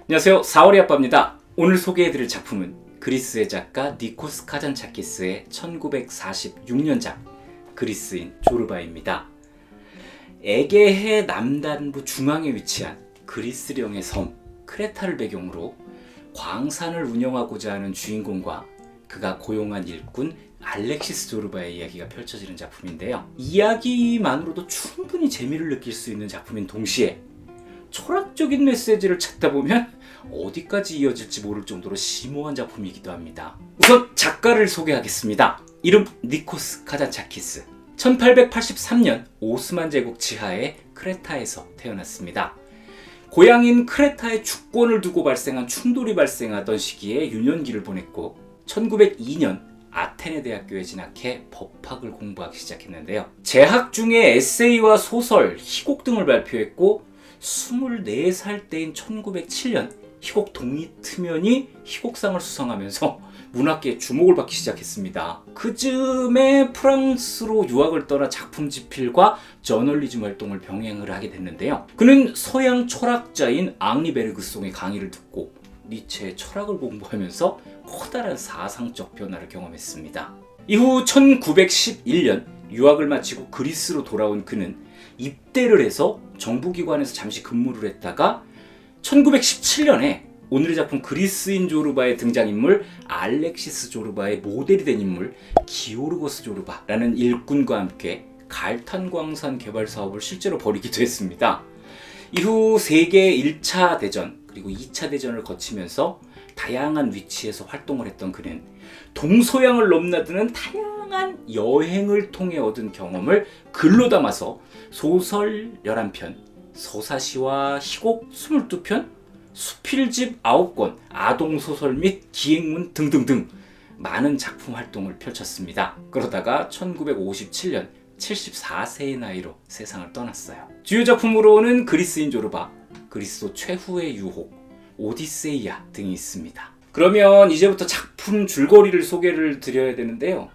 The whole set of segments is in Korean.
안녕하세요. 4월의 아빠입니다. 오늘 소개해드릴 작품은 그리스의 작가 니코스 카잔차키스의 1946년작 그리스인 조르바입니다. 에게해 남단부 중앙에 위치한 그리스령의 섬 크레타를 배경으로 광산을 운영하고자 하는 주인공과 그가 고용한 일꾼 알렉시스 조르바의 이야기가 펼쳐지는 작품인데요. 이야기만으로도 충분히 재미를 느낄 수 있는 작품인 동시에 철학적인 메시지를 찾다 보면 어디까지 이어질지 모를 정도로 심오한 작품이기도 합니다. 우선 작가를 소개하겠습니다. 이름 니코스 카잔차키스. 1883년 오스만 제국 지하의 크레타에서 태어났습니다. 고향인 크레타의 주권을 두고 발생한 충돌이 발생하던 시기에 유년기를 보냈고 1902년 아테네 대학교에 진학해 법학을 공부하기 시작했는데요. 재학 중에 에세이와 소설, 희곡 등을 발표했고 24살 때인 1907년 희곡 독립트면이 희곡상을 수상하면서 문학계의 주목을 받기 시작했습니다. 그 즈음에 프랑스로 유학을 떠나 작품 집필과 저널리즘 활동을 병행을 하게 됐는데요. 그는 서양 철학자인 앙리 베르그송의 강의를 듣고 니체의 철학을 공부하면서 커다란 사상적 변화를 경험했습니다. 이후 1911년 유학을 마치고 그리스로 돌아온 그는 입대를 해서 정부기관에서 잠시 근무를 했다가 1917년에 오늘의 작품 그리스인 조르바의 등장인물 알렉시스 조르바의 모델이 된 인물 기오르고스 조르바라는 일꾼과 함께 갈탄광산 개발 사업을 실제로 벌이기도 했습니다. 이후 세계 1차 대전 그리고 2차 대전을 거치면서 다양한 위치에서 활동을 했던 그는 동서양을 넘나드는 다양한 여행을 통해 얻은 경험을 글로 담아서 소설 11편, 서사시와 희곡 22편, 수필집 9권, 아동소설 및 기행문 등등등 많은 작품 활동을 펼쳤습니다. 그러다가 1957년 74세의 나이로 세상을 떠났어요. 주요 작품으로는 그리스인 조르바, 그리스도 최후의 유혹, 오디세이아 등이 있습니다. 그러면 이제부터 작품 줄거리를 소개를 드려야 되는데요.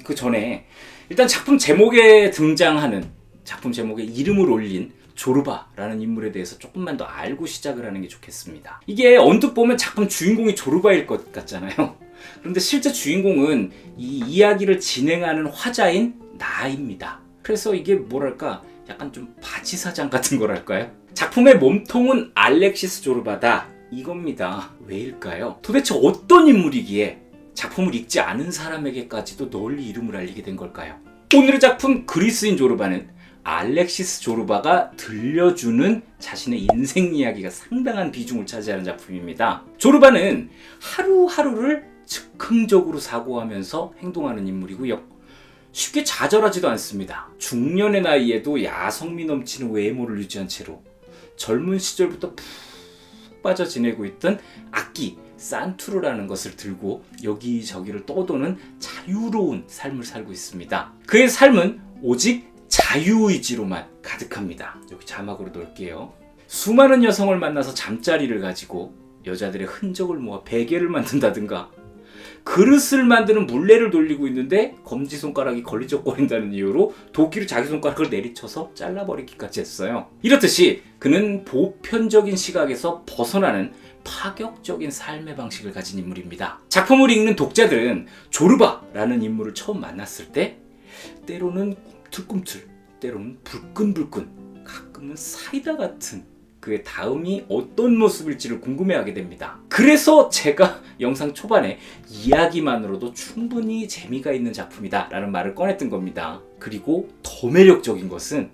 그 전에 일단 작품 제목에 등장하는 작품 제목에 이름을 올린 조르바라는 인물에 대해서 조금만 더 알고 시작을 하는 게 좋겠습니다. 이게 언뜻 보면 작품 주인공이 조르바일 것 같잖아요. 그런데 실제 주인공은 이 이야기를 진행하는 화자인 나입니다. 그래서 이게 뭐랄까 약간 좀 바지사장 같은 거랄까요? 작품의 몸통은 알렉시스 조르바다 이겁니다. 왜일까요? 도대체 어떤 인물이기에 작품을 읽지 않은 사람에게까지도 널리 이름을 알리게 된 걸까요? 오늘의 작품 그리스인 조르바는 알렉시스 조르바가 들려주는 자신의 인생 이야기가 상당한 비중을 차지하는 작품입니다. 조르바는 하루하루를 즉흥적으로 사고하면서 행동하는 인물이고요. 쉽게 좌절하지도 않습니다. 중년의 나이에도 야성미 넘치는 외모를 유지한 채로 젊은 시절부터 푹 빠져 지내고 있던 악기 산투르라는 것을 들고 여기저기를 떠도는 자유로운 삶을 살고 있습니다. 그의 삶은 오직 자유의지로만 가득합니다. 여기 자막으로 넣을게요. 수많은 여성을 만나서 잠자리를 가지고 여자들의 흔적을 모아 베개를 만든다든가 그릇을 만드는 물레를 돌리고 있는데 검지손가락이 걸리적거린다는 이유로 도끼로 자기 손가락을 내리쳐서 잘라버리기까지 했어요. 이렇듯이 그는 보편적인 시각에서 벗어나는 파격적인 삶의 방식을 가진 인물입니다. 작품을 읽는 독자들은 조르바라는 인물을 처음 만났을 때 때로는 꿈틀꿈틀, 때로는 불끈불끈, 가끔은 사이다 같은 그의 다음이 어떤 모습일지를 궁금해하게 됩니다. 그래서 제가 영상 초반에 이야기만으로도 충분히 재미가 있는 작품이다 라는 말을 꺼냈던 겁니다. 그리고 더 매력적인 것은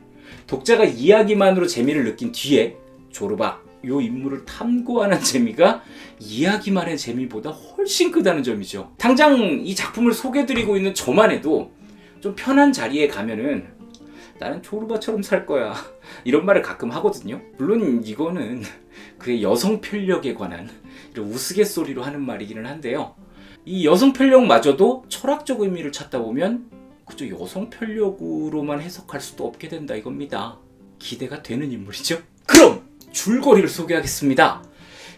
독자가 이야기만으로 재미를 느낀 뒤에 조르바 이 인물을 탐구하는 재미가 이야기만의 재미보다 훨씬 크다는 점이죠. 당장 이 작품을 소개해드리고 있는 저만 해도 좀 편한 자리에 가면은 나는 조르바처럼 살 거야 이런 말을 가끔 하거든요. 물론 이거는 그의 여성 편력에 관한 이런 우스갯소리로 하는 말이기는 한데요. 이 여성 편력마저도 철학적 의미를 찾다 보면 그저 여성 편력으로만 해석할 수도 없게 된다 이겁니다. 기대가 되는 인물이죠. 그럼 줄거리를 소개하겠습니다.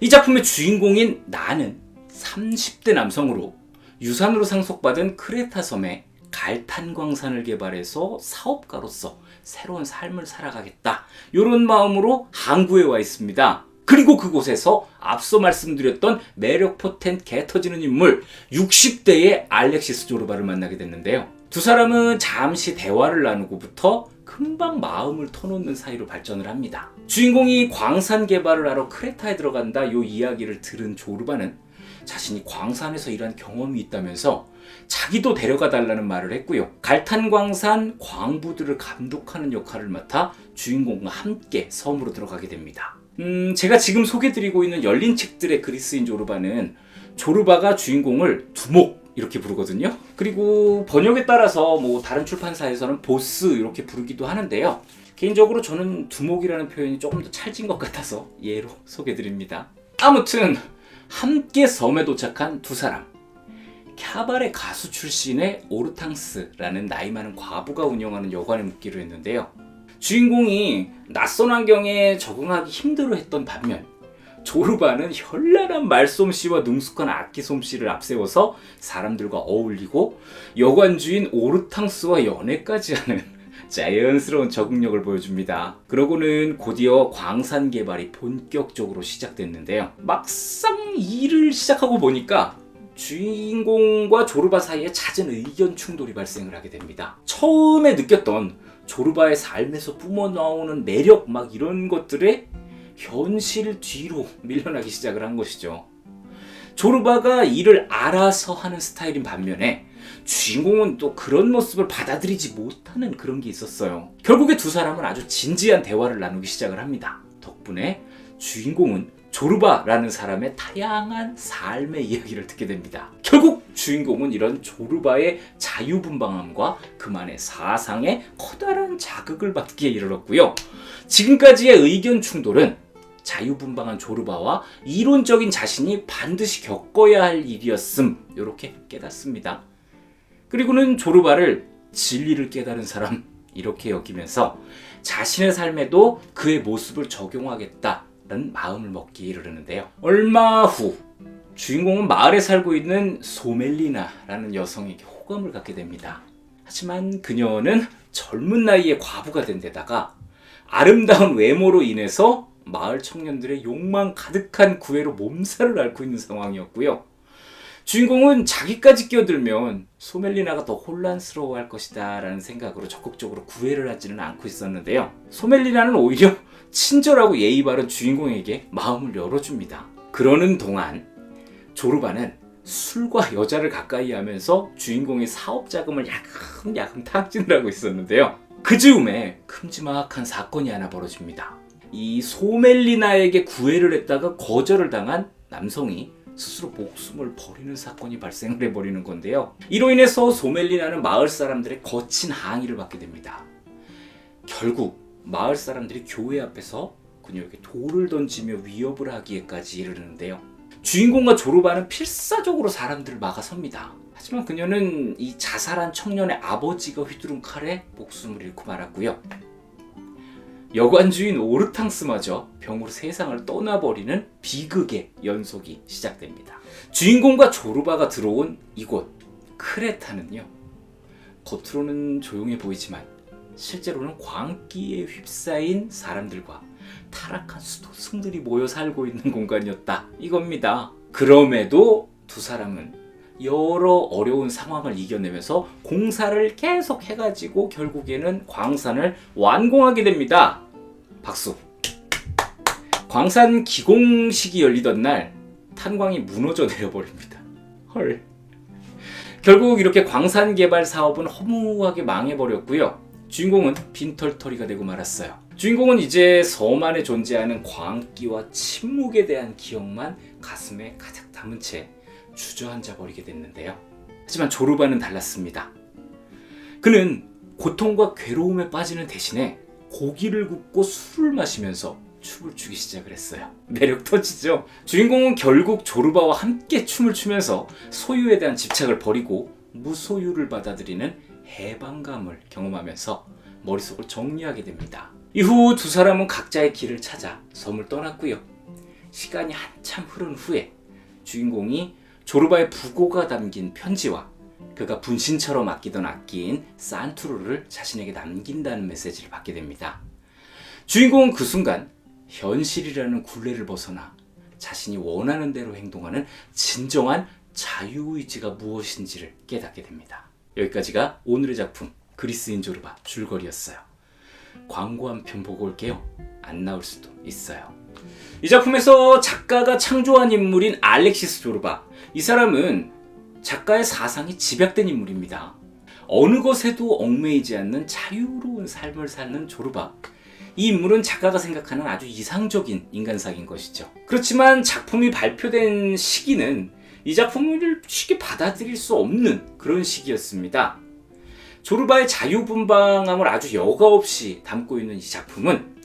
이 작품의 주인공인 나는 30대 남성으로 유산으로 상속받은 크레타 섬에 갈탄광산을 개발해서 사업가로서 새로운 삶을 살아가겠다 이런 마음으로 항구에 와 있습니다. 그리고 그곳에서 앞서 말씀드렸던 매력 포텐 개 터지는 인물 60대의 알렉시스 조르바를 만나게 됐는데요. 두 사람은 잠시 대화를 나누고부터 금방 마음을 터놓는 사이로 발전을 합니다. 주인공이 광산 개발을 하러 크레타에 들어간다 요 이야기를 들은 조르바는 자신이 광산에서 일한 경험이 있다면서 자기도 데려가 달라는 말을 했고요. 갈탄광산 광부들을 감독하는 역할을 맡아 주인공과 함께 섬으로 들어가게 됩니다. 제가 지금 소개드리고 있는 열린 책들의 그리스인 조르바는 조르바가 주인공을 두목 이렇게 부르거든요. 그리고 번역에 따라서 뭐 다른 출판사에서는 보스 이렇게 부르기도 하는데요. 개인적으로 저는 두목이라는 표현이 조금 더 찰진 것 같아서 예로 소개드립니다. 아무튼 함께 섬에 도착한 두 사람. 캬바레 가수 출신의 오르탕스라는 나이 많은 과부가 운영하는 여관에 묵기로 했는데요. 주인공이 낯선 환경에 적응하기 힘들어했던 반면 조르바는 현란한 말솜씨와 능숙한 악기 솜씨를 앞세워서 사람들과 어울리고 여관 주인 오르탕스와 연애까지 하는 자연스러운 적응력을 보여줍니다. 그러고는 곧이어 광산 개발이 본격적으로 시작됐는데요. 막상 일을 시작하고 보니까 주인공과 조르바 사이에 잦은 의견 충돌이 발생을 하게 됩니다. 처음에 느꼈던 조르바의 삶에서 뿜어나오는 매력 막 이런 것들에 현실 뒤로 밀려나기 시작을 한 것이죠. 조르바가 일을 알아서 하는 스타일인 반면에 주인공은 또 그런 모습을 받아들이지 못하는 그런 게 있었어요. 결국에 두 사람은 아주 진지한 대화를 나누기 시작을 합니다. 덕분에 주인공은 조르바라는 사람의 다양한 삶의 이야기를 듣게 됩니다. 결국 주인공은 이런 조르바의 자유분방함과 그만의 사상에 커다란 자극을 받기에 이르렀고요. 지금까지의 의견 충돌은 자유분방한 조르바와 이론적인 자신이 반드시 겪어야 할 일이었음 이렇게 깨닫습니다. 그리고는 조르바를 진리를 깨달은 사람 이렇게 여기면서 자신의 삶에도 그의 모습을 적용하겠다는 마음을 먹기에 이르는데요. 얼마 후 주인공은 마을에 살고 있는 소멜리나라는 여성에게 호감을 갖게 됩니다. 하지만 그녀는 젊은 나이에 과부가 된 데다가 아름다운 외모로 인해서 마을 청년들의 욕망 가득한 구애로 몸살을 앓고 있는 상황이었고요. 주인공은 자기까지 끼어들면 소멜리나가 더 혼란스러워할 것이다 라는 생각으로 적극적으로 구애를 하지는 않고 있었는데요. 소멜리나는 오히려 친절하고 예의 바른 주인공에게 마음을 열어줍니다. 그러는 동안 조르바는 술과 여자를 가까이 하면서 주인공의 사업 자금을 야금야금 탕진을 하고 있었는데요. 그 즈음에 큼지막한 사건이 하나 벌어집니다. 이 소멜리나에게 구애를 했다가 거절을 당한 남성이 스스로 목숨을 버리는 사건이 발생을 해버리는 건데요. 이로 인해서 소멜리나는 마을 사람들의 거친 항의를 받게 됩니다. 결국 마을 사람들이 교회 앞에서 그녀에게 돌을 던지며 위협을 하기에까지 이르는데요. 주인공과 조르바는 필사적으로 사람들을 막아섭니다. 하지만 그녀는 이 자살한 청년의 아버지가 휘두른 칼에 목숨을 잃고 말았고요. 여관 주인 오르탕스마저 병으로 세상을 떠나버리는 비극의 연속이 시작됩니다. 주인공과 조르바가 들어온 이곳 크레타는요, 겉으로는 조용해 보이지만 실제로는 광기에 휩싸인 사람들과 타락한 수도승들이 모여 살고 있는 공간이었다 이겁니다. 그럼에도 두 사람은 여러 어려운 상황을 이겨내면서 공사를 계속 해가지고 결국에는 광산을 완공하게 됩니다. 박수. 광산 기공식이 열리던 날 탄광이 무너져 내려버립니다. 헐. 결국 이렇게 광산 개발 사업은 허무하게 망해버렸고요. 주인공은 빈털터리가 되고 말았어요. 주인공은 이제 섬 안에 존재하는 광기와 침묵에 대한 기억만 가슴에 가득 담은 채 주저앉아 버리게 됐는데요. 하지만 조르바는 달랐습니다. 그는 고통과 괴로움에 빠지는 대신에 고기를 굽고 술을 마시면서 춤을 추기 시작을 했어요. 매력 터지죠? 주인공은 결국 조르바와 함께 춤을 추면서 소유에 대한 집착을 버리고 무소유를 받아들이는 해방감을 경험하면서 머릿속을 정리하게 됩니다. 이후 두 사람은 각자의 길을 찾아 섬을 떠났고요. 시간이 한참 흐른 후에 주인공이 조르바의 부고가 담긴 편지와 그가 분신처럼 아끼던 악기인 산투르를 자신에게 남긴다는 메시지를 받게 됩니다. 주인공은 그 순간 현실이라는 굴레를 벗어나 자신이 원하는 대로 행동하는 진정한 자유의지가 무엇인지를 깨닫게 됩니다. 여기까지가 오늘의 작품 그리스인 조르바 줄거리였어요. 광고 한 편 보고 올게요. 안 나올 수도 있어요. 이 작품에서 작가가 창조한 인물인 알렉시스 조르바, 이 사람은 작가의 사상이 집약된 인물입니다. 어느 것에도 얽매이지 않는 자유로운 삶을 사는 조르바, 이 인물은 작가가 생각하는 아주 이상적인 인간상인 것이죠. 그렇지만 작품이 발표된 시기는 이 작품을 쉽게 받아들일 수 없는 그런 시기였습니다. 조르바의 자유분방함을 아주 여과 없이 담고 있는 이 작품은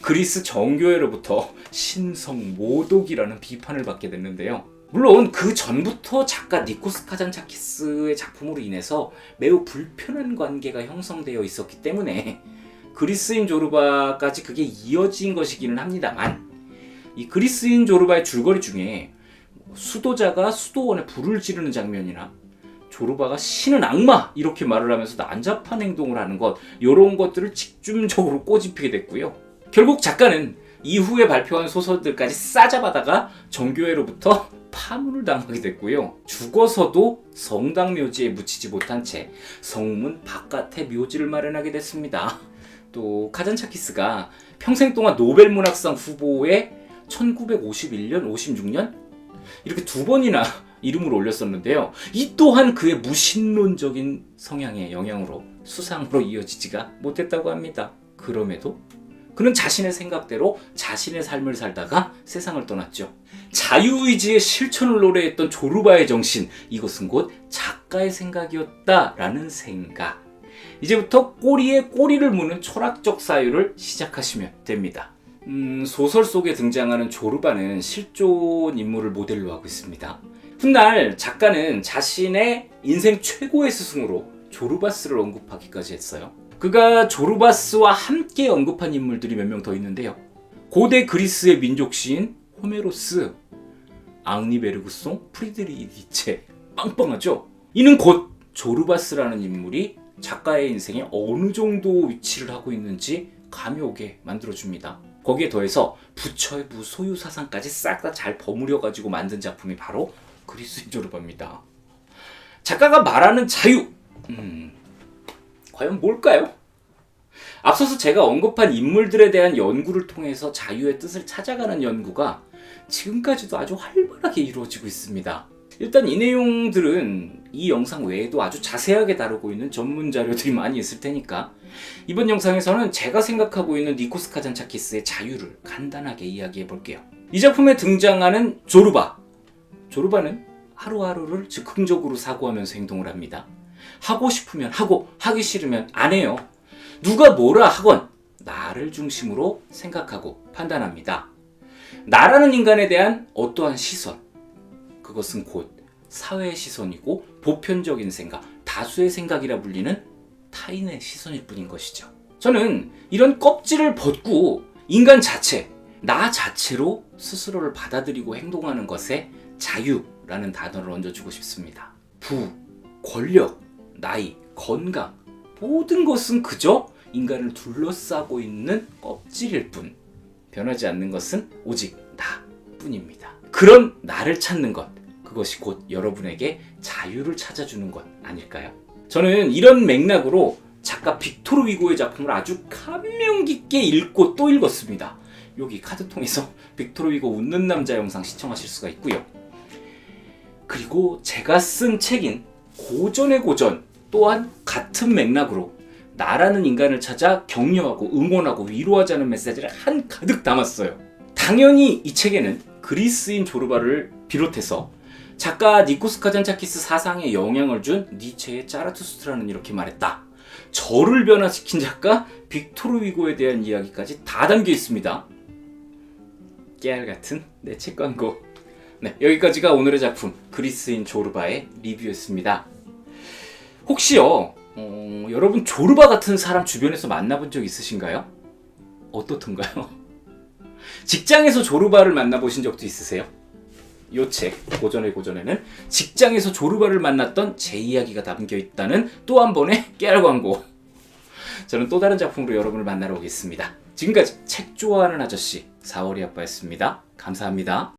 그리스 정교회로부터 신성 모독이라는 비판을 받게 됐는데요. 물론 그 전부터 작가 니코스 카잔차키스의 작품으로 인해서 매우 불편한 관계가 형성되어 있었기 때문에 그리스인 조르바까지 그게 이어진 것이기는 합니다만, 이 그리스인 조르바의 줄거리 중에 수도자가 수도원에 불을 지르는 장면이나 조르바가 신은 악마 이렇게 말을 하면서 난잡한 행동을 하는 것, 이런 것들을 집중적으로 꼬집히게 됐고요. 결국 작가는 이후에 발표한 소설들까지 싸잡아다가 정교회로부터 파문을 당하게 됐고요. 죽어서도 성당 묘지에 묻히지 못한 채 성문 바깥에 묘지를 마련하게 됐습니다. 또 카잔차키스가 평생 동안 노벨문학상 후보에 1951년, 56년 이렇게 두 번이나 이름을 올렸었는데요. 이 또한 그의 무신론적인 성향의 영향으로 수상으로 이어지지가 못했다고 합니다. 그럼에도 그는 자신의 생각대로 자신의 삶을 살다가 세상을 떠났죠. 자유의지의 실천을 노래했던 조르바의 정신, 이것은 곧 작가의 생각이었다라는 생각. 이제부터 꼬리에 꼬리를 무는 철학적 사유를 시작하시면 됩니다. 소설 속에 등장하는 조르바는 실존 인물을 모델로 하고 있습니다. 훗날 작가는 자신의 인생 최고의 스승으로 조르바스를 언급하기까지 했어요. 그가 조르바스와 함께 언급한 인물들이 몇 명 더 있는데요. 고대 그리스의 민족 시인 호메로스, 앙리 베르그송, 프리드리히 니체, 빵빵하죠? 이는 곧 조르바스라는 인물이 작가의 인생에 어느 정도 위치를 하고 있는지 감이 오게 만들어줍니다. 거기에 더해서 부처의 무소유 사상까지 싹 다 잘 버무려가지고 만든 작품이 바로 그리스인 조르바입니다. 작가가 말하는 자유, 과연 뭘까요? 앞서서 제가 언급한 인물들에 대한 연구를 통해서 자유의 뜻을 찾아가는 연구가 지금까지도 아주 활발하게 이루어지고 있습니다. 일단 이 내용들은 이 영상 외에도 아주 자세하게 다루고 있는 전문 자료들이 많이 있을 테니까 이번 영상에서는 제가 생각하고 있는 니코스 카잔차키스의 자유를 간단하게 이야기해 볼게요. 이 작품에 등장하는 조르바는 하루하루를 즉흥적으로 사고하면서 행동을 합니다. 하고 싶으면 하고, 하기 싫으면 안 해요. 누가 뭐라 하건 나를 중심으로 생각하고 판단합니다. 나라는 인간에 대한 어떠한 시선, 그것은 곧 사회의 시선이고 보편적인 생각, 다수의 생각이라 불리는 타인의 시선일 뿐인 것이죠. 저는 이런 껍질을 벗고 인간 자체, 나 자체로 스스로를 받아들이고 행동하는 것에 자유라는 단어를 얹어주고 싶습니다. 부, 권력, 나이, 건강, 모든 것은 그저 인간을 둘러싸고 있는 껍질일 뿐, 변하지 않는 것은 오직 나뿐입니다. 그런 나를 찾는 것, 그것이 곧 여러분에게 자유를 찾아주는 것 아닐까요? 저는 이런 맥락으로 작가 빅토르 위고의 작품을 아주 감명 깊게 읽고 또 읽었습니다. 여기 카드통에서 빅토르 위고 웃는 남자 영상 시청하실 수가 있고요. 그리고 제가 쓴 책인 고전의 고전 또한 같은 맥락으로 나라는 인간을 찾아 격려하고 응원하고 위로하자는 메시지를 한가득 담았어요. 당연히 이 책에는 그리스인 조르바를 비롯해서 작가 니코스 카잔차키스 사상에 영향을 준 니체의 짜라투스트라는 이렇게 말했다, 저를 변화시킨 작가 빅토르 위고에 대한 이야기까지 다 담겨 있습니다. 깨알같은 내 책 광고. 네, 여기까지가 오늘의 작품 그리스인 조르바의 리뷰였습니다. 혹시요 여러분 조르바 같은 사람 주변에서 만나본 적 있으신가요? 어떻던가요? 직장에서 조르바를 만나보신 적도 있으세요? 이 책 고전의 고전에는 직장에서 조르바를 만났던 제 이야기가 담겨있다는 또 한 번의 깨알 광고. 저는 또 다른 작품으로 여러분을 만나러 오겠습니다. 지금까지 책 좋아하는 아저씨 4월이 아빠였습니다. 감사합니다.